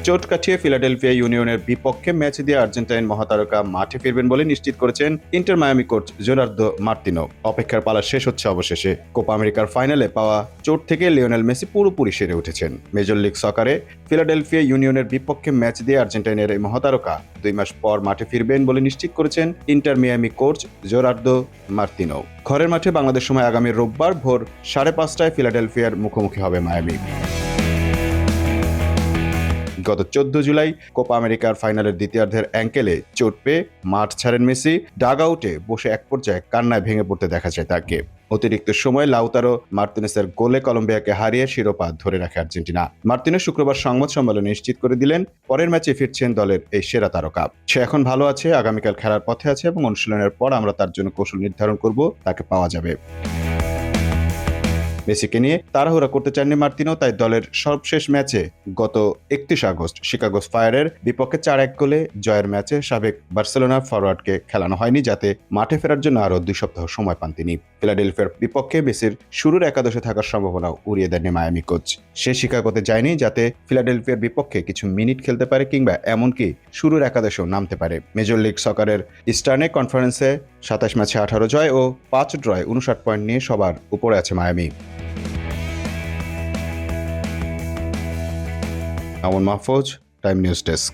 চোট কাটিয়ে ফিলাডেলফিয়া ইউনিয়নের বিপক্ষে ম্যাচ দিয়ে আর্জেন্টাইন মহাতারকা মাঠে ফিরবেন বলে নিশ্চিত করেছেন inter Miami coach Gerardo Martino. অপেক্ষার পালা শেষ হচ্ছে অবশেষে। কোপা আমেরিকার ফাইনালে পাওয়া চোট থেকে লিওনেল মেসি পুরোপুরি সেরে উঠেছেন। মেজর লিগ সকারে ফিলাডেলফিয়া ইউনিয়নের বিপক্ষে ম্যাচ দিয়ে আর্জেন্টাইনের এই মহাতারকা 2 মাস পর মাঠে ফিরবেন বলে নিশ্চিত করেছেন inter Miami coach Gerardo Martino. ঘরের মাঠে বাংলাদেশ সময় আগামী রোববার ভোর 5:30টায় ফিলাডেলফিয়ার মুখোমুখি হবে মায়ামি। গত 14 জুলাই কোপা আমেরিকার ফাইনালের দ্বিতীয়ার্ধের অ্যাঙ্কেলে চোট পেয়ে মাঠ ছাড়েন মেসি। ডাগ আউটে বসে এক পর্যায়ে কান্নায় ভেঙে পড়তে দেখা যায় তাকে। অতিরিক্ত সময় লাউতারো মার্তিনেসের গোলে কলম্বিয়াকে হারিয়ে শিরোপা ধরে রাখে আর্জেন্টিনা। মার্তিনেস শুক্রবার সংবাদ সম্মেলনে নিশ্চিত করে দিলেন পরের ম্যাচে ফিরছেন দলের এই সেরা তারকা। সে এখন ভালো আছে, আগামীকাল খেলার পথে আছে এবং অনুশীলনের পর আমরা তার জন্য কৌশল নির্ধারণ করব, তাকে পাওয়া যাবে। মেসিকে নিয়ে তাড়াহুড়া করতে চাননি মার্তিনো, তাই দলের সর্বশেষ ম্যাচে গত 31 আগস্ট শিকাগো ফায়ারের বিপক্ষে 4-1 গোলে জয়ের ম্যাচে সাবেক বার্সেলোনা ফরওয়ার্ডকে খেলানো হয়নি, যাতে মাঠে ফেরার জন্য আরও 2 সপ্তাহ সময় পান তিনি। ফিলাডেলফিয়ার বিপক্ষে মেসির শুরুর একাদশে থাকার সম্ভাবনাও উড়িয়ে দেননি মায়ামি কোচ। সে শিকাগোতে যায়নি যাতে ফিলাডেলফিয়ার বিপক্ষে কিছু মিনিট খেলতে পারে কিংবা এমনকি শুরুর একাদশেও নামতে পারে। মেজর লিগ সকারের ইস্টার্নে কনফারেন্সে 27 ম্যাচে 18 জয় ও 5 ড্রয়ে 59 পয়েন্ট নিয়ে সবার উপরে আছে মায়ামি। আমন মাহফুজ, টাইম নিউজ ডেস্ক।